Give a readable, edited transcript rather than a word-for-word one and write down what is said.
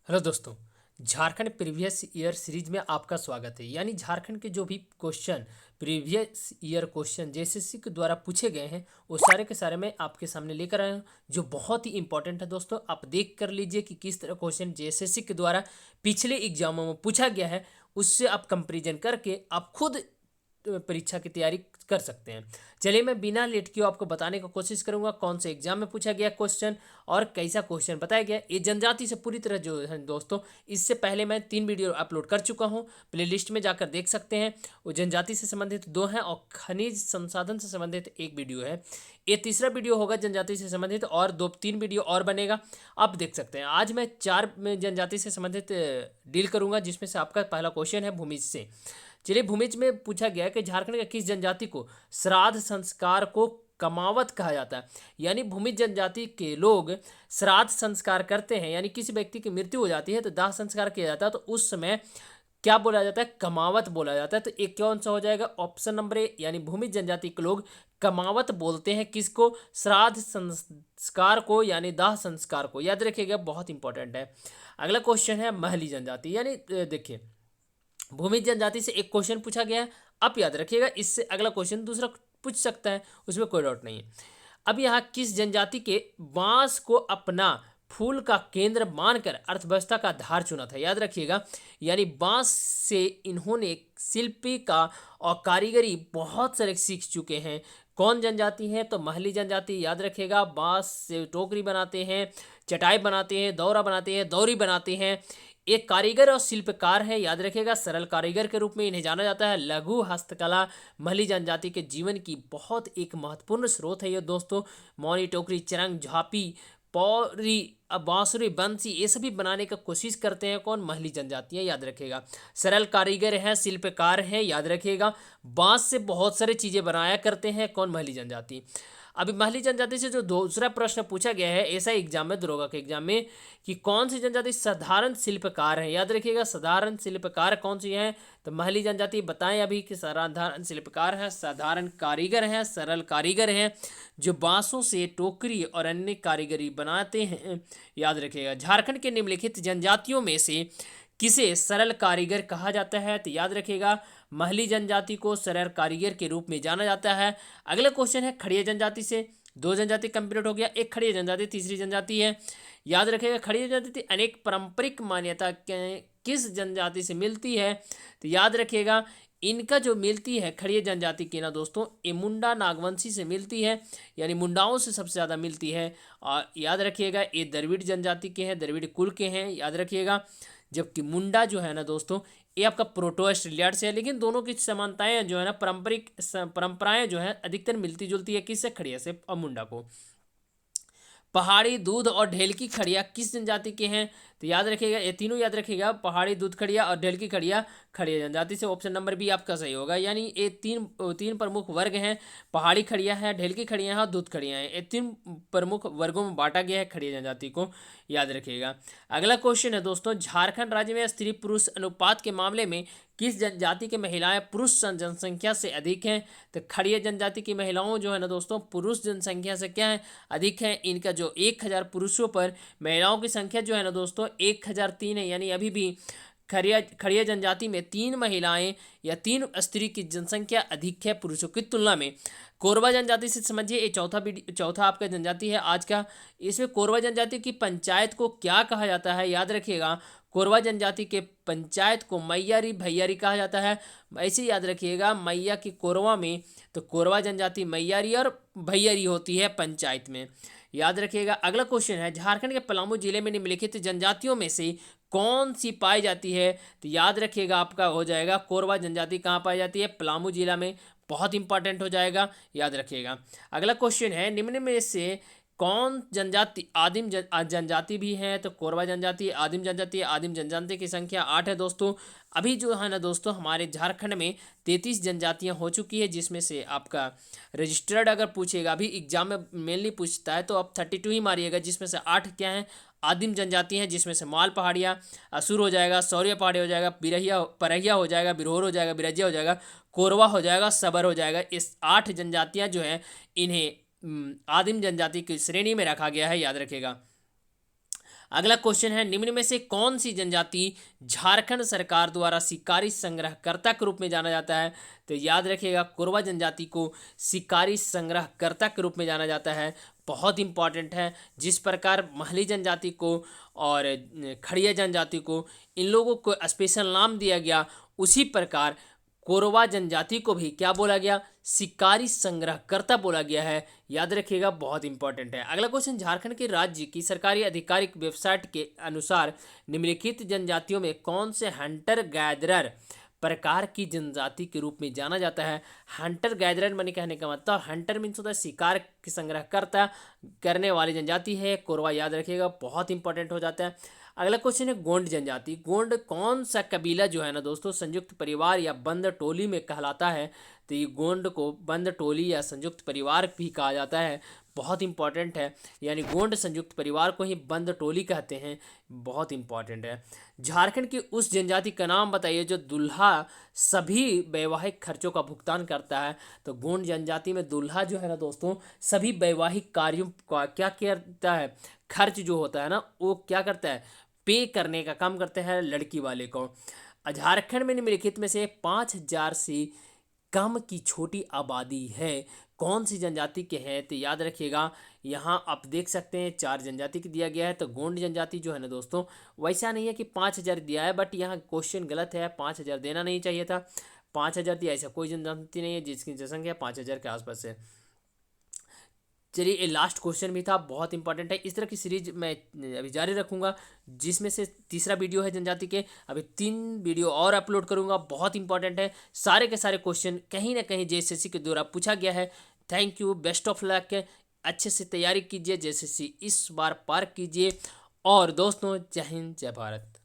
Hello दोस्तों। Jharkhand previous year series में आपका स्वागत है। यानी झारखंड के जो भी question previous year question JSSC के द्वारा पूछे गए हैं वो सारे के सारे मैं आपके सामने लेकर आया हूँ, जो बहुत ही इंपॉर्टेंट है। दोस्तों आप देख कर लीजिए कि किस तरह क्वेश्चन जेएसएससी के द्वारा पिछले एग्जामों में पूछा गया है, उससे आप कंपेरिजन करके आप खुद परीक्षा की तैयारी कर सकते हैं। चलिए मैं बिना लेट किए आपको बताने की कोशिश करूंगा कौन से एग्जाम में पूछा गया क्वेश्चन और कैसा क्वेश्चन बताया गया। ये जनजाति से पूरी तरह जो है दोस्तों, इससे पहले मैं 3 वीडियो अपलोड कर चुका हूँ, प्लेलिस्ट में जाकर देख सकते हैं। वो जनजाति से संबंधित 2 हैं और खनिज संसाधन से संबंधित 1 वीडियो है। ये तीसरा वीडियो होगा जनजाति से संबंधित, और 2-3 वीडियो और बनेगा, आप देख सकते हैं। आज मैं 4 में जनजाति से संबंधित डील करूंगा, जिसमें से आपका पहला क्वेश्चन है भूमिज से। चलिए, भूमिज में पूछा गया कि झारखंड के किस जनजाति को श्राद्ध संस्कार को कमावत कहा जाता है। यानी भूमिज जनजाति के लोग श्राद्ध संस्कार करते हैं, यानी किसी व्यक्ति की मृत्यु हो जाती है तो दाह संस्कार किया जाता है, तो उस समय क्या बोला जाता है? कमावत बोला जाता है। तो एक कौन सा हो जाएगा? ऑप्शन नंबर ए, यानी भूमिज जनजाति के लोग कमावत बोलते हैं किसको? श्राद्ध संस्कार को, यानी दाह संस्कार को। याद रखिएगा, बहुत इंपॉर्टेंट है। अगला क्वेश्चन है महली जनजाति। यानी देखिए, भूमि जनजाति से एक क्वेश्चन पूछा गया है, आप याद रखिएगा। इससे अगला क्वेश्चन दूसरा पूछ सकता है, उसमें कोई डाउट नहीं है। अब यहाँ किस जनजाति के बांस को अपना फूल का केंद्र मानकर अर्थव्यवस्था का आधार चुना था? याद रखिएगा, यानी बांस से इन्होंने शिल्पी का और कारीगरी बहुत सारे सीख चुके हैं। कौन जनजाति है? तो महली जनजाति। याद रखिएगा, बांस से टोकरी बनाते हैं, चटाई बनाते हैं, दौरा बनाते हैं, दौरी बनाते हैं। एक कारीगर और शिल्पकार है। याद रखिएगा, सरल कारीगर के रूप में इन्हें जाना जाता है। लघु हस्तकला महली जनजाति के जीवन की बहुत एक महत्वपूर्ण स्रोत है ये दोस्तों। मौनी, टोकरी, चरंग, झापी, पौरी, बांसुरी, बंसी, ये सभी बनाने का कोशिश करते हैं। कौन? महली जनजातियाँ। याद रखिएगा, सरल कारीगर हैं, शिल्पकार हैं। याद रखिएगा, बांस से बहुत सारी चीज़ें बनाया करते हैं। कौन? महली जनजाति। अभी महली जनजाति से जो दूसरा प्रश्न पूछा गया है ऐसा एग्जाम में, दरोगा के एग्जाम में, कि कौन सी जनजाति साधारण शिल्पकार है? याद रखिएगा, साधारण शिल्पकार कौन सी है? तो महली जनजाति। बताएं अभी कि साधारण शिल्पकार है, साधारण कारीगर है, सरल कारीगर हैं, जो बांसों से टोकरी और अन्य कारीगरी बनाते हैं। याद रखिएगा, झारखंड के निम्नलिखित जनजातियों में से किसे सरल कारीगर कहा जाता है? तो याद रखिएगा, महली जनजाति को सरल कारीगर के रूप में जाना जाता है। अगला क्वेश्चन है खड़िया जनजाति से। 2 जनजाति कंप्लीट हो गया, एक खड़िया जनजाति तीसरी जनजाति है। याद रखिएगा, खड़िया जनजाति अनेक पारंपरिक मान्यता किस जनजाति से मिलती है? तो याद रखिएगा, इनका जो मिलती है खड़िया जनजाति की ना दोस्तों, ये मुंडा नागवंशी से मिलती है, यानी मुंडाओं से सबसे ज़्यादा मिलती है। और याद रखिएगा, ये द्रविड़ जनजाति के हैं, द्रविड़ कुल के हैं। याद रखिएगा, जबकि मुंडा जो है ना दोस्तों, ये आपका प्रोटो ऑस्ट्रेलियाड से है। लेकिन दोनों की समानताएं जो है ना, पारंपरिक परंपराएं जो है अधिकतर मिलती जुलती है। किससे? खड़िया से और मुंडा को। पहाड़ी दूध और ढेलकी खड़िया किस जनजाति के हैं? तो याद रखिएगा, ये तीनों याद रखिएगा, पहाड़ी दूध खड़िया और ढेलकी खड़िया खड़िया जनजाति से। ऑप्शन नंबर बी आपका सही होगा। यानी ये तीन प्रमुख वर्ग हैं, पहाड़ी खड़िया है, ढेलकी खड़िया है और दूध खड़िया है। ये 3 प्रमुख वर्गों में बांटा गया है खड़िया जनजाति को। याद रखिएगा। अगला क्वेश्चन है दोस्तों, झारखंड राज्य में स्त्री पुरुष अनुपात के मामले में किस जनजाति की महिलाएं पुरुष जनसंख्या से अधिक हैं? तो खड़िया जनजाति की महिलाओं जो है ना दोस्तों, पुरुष जनसंख्या से क्या है? अधिक है। इनका जो 1000 पुरुषों पर महिलाओं की संख्या जो है ना दोस्तों, 1003 है। यानी अभी भी खड़िया जनजाति में 3 महिलाएं या 3 स्त्री की जनसंख्या अधिक है पुरुषों की तुलना में। कोरबा जनजाति से समझिए, ये चौथा आपका जनजाति है आज का। इसमें कोरबा जनजाति की पंचायत को क्या कहा जाता है? याद रखिएगा, कोरबा जनजाति के पंचायत को मैयारी भैयारी कहा जाता है। ऐसे याद रखिएगा, मैया की कोरबा में तो कोरबा जनजाति मैयारी और भैयारी होती है पंचायत में। याद रखिएगा। अगला क्वेश्चन है, झारखंड के पलामू जिले में निम्नलिखित जनजातियों में से कौन सी पाई जाती है? तो याद रखिएगा, आपका हो जाएगा कोरबा जनजाति कहाँ पाई जाती है? पलामू जिला में। बहुत इंपॉर्टेंट हो जाएगा, याद रखिएगा। अगला क्वेश्चन है, निम्न में से कौन जनजाति आदिम जनजाति भी है? तो कोरबा जनजाति आदिम जनजाति। आदिम जनजाति की संख्या 8 है दोस्तों। अभी जो है ना दोस्तों, हमारे झारखंड में 33 जनजातियां हो चुकी है, जिसमें से आपका रजिस्टर्ड अगर पूछेगा, अभी एग्जाम में मेनली पूछता है, तो आप 32 ही मारिएगा, जिसमें से 8 क्या है? आदिम जनजाति हैं, जिसमें से माल पहाड़िया, असुर हो जाएगा, सौर्य पहाड़ी हो जाएगा, बिरहिया परहिया हो जाएगा, बिरहोर हो जाएगा, बिरजिया हो जाएगा, कोरवा हो जाएगा, सबर हो जाएगा। इस 8 जनजातियां जो हैं, इन्हें आदिम जनजाति की श्रेणी में रखा गया है। याद रखिएगा। अगला क्वेश्चन है, निम्न में से कौन सी जनजाति झारखंड सरकार द्वारा शिकारी संग्रहकर्ता के रूप में जाना जाता है? तो याद रखिएगा, कोरवा जनजाति को शिकारी संग्रहकर्ता के रूप में जाना जाता है। बहुत इंपॉर्टेंट है। जिस प्रकार महली जनजाति को और खड़िया जनजाति को, इन लोगों को स्पेशल नाम दिया गया, उसी प्रकार कोरवा जनजाति को भी क्या बोला गया? शिकारी संग्रहकर्ता बोला गया है। याद रखिएगा, बहुत इंपॉर्टेंट है। अगला क्वेश्चन, झारखंड के राज्य की सरकारी आधिकारिक वेबसाइट के अनुसार निम्नलिखित जनजातियों में कौन से हंटर गैदरर प्रकार की जनजाति के रूप में जाना जाता है? हंटर गैदरर माने कहने का मतलब, हंटर मीन्स होता है शिकार की संग्रहकर्ता करने वाली जनजाति है कोरवा। याद रखिएगा, बहुत इंपॉर्टेंट हो जाता है। अगला क्वेश्चन है, गोंड जनजाति। गोंड कौन सा कबीला जो है ना दोस्तों, संयुक्त परिवार या बंद टोली में कहलाता है? तो ये गोंड को बंद टोली या संयुक्त परिवार भी कहा जाता है। बहुत इंपॉर्टेंट है, यानी गोंड संयुक्त परिवार को ही बंद टोली कहते हैं। बहुत इंपॉर्टेंट है। झारखंड की उस जनजाति का नाम बताइए जो दूल्हा सभी वैवाहिक खर्चों का भुगतान करता है। तो गोंड जनजाति में दूल्हा जो है ना दोस्तों, सभी वैवाहिक कार्यों का क्या करता है? खर्च जो होता है ना, वो क्या करता है? पे करने का काम करते हैं लड़की वाले को। झारखंड में निम्नलिखित में से 5,000 से कम की छोटी आबादी है, कौन सी जनजाति के हैं? तो याद रखिएगा, यहाँ आप देख सकते हैं 4 जनजाति की दिया गया है। तो गोंड जनजाति जो है ना दोस्तों, वैसा नहीं है कि 5,000 दिया है, बट यहाँ क्वेश्चन गलत है, 5,000 देना नहीं चाहिए था। 5,000 दिया, ऐसा कोई जनजाति नहीं है जिसकी जनसंख्या 5,000 के आसपास है। चलिए, ये लास्ट क्वेश्चन भी था, बहुत इंपॉर्टेंट है। इस तरह की सीरीज मैं अभी जारी रखूंगा, जिसमें से तीसरा वीडियो है जनजाति के। अभी 3 वीडियो और अपलोड करूंगा, बहुत इंपॉर्टेंट है। सारे के सारे क्वेश्चन कहीं ना कहीं जेएसएससी के द्वारा पूछा गया है। Thank you, best of luck. अच्छे से तैयारी कीजिए, जेएसएससी इस बार पार कीजिए। और दोस्तों, जय हिंद, जय भारत।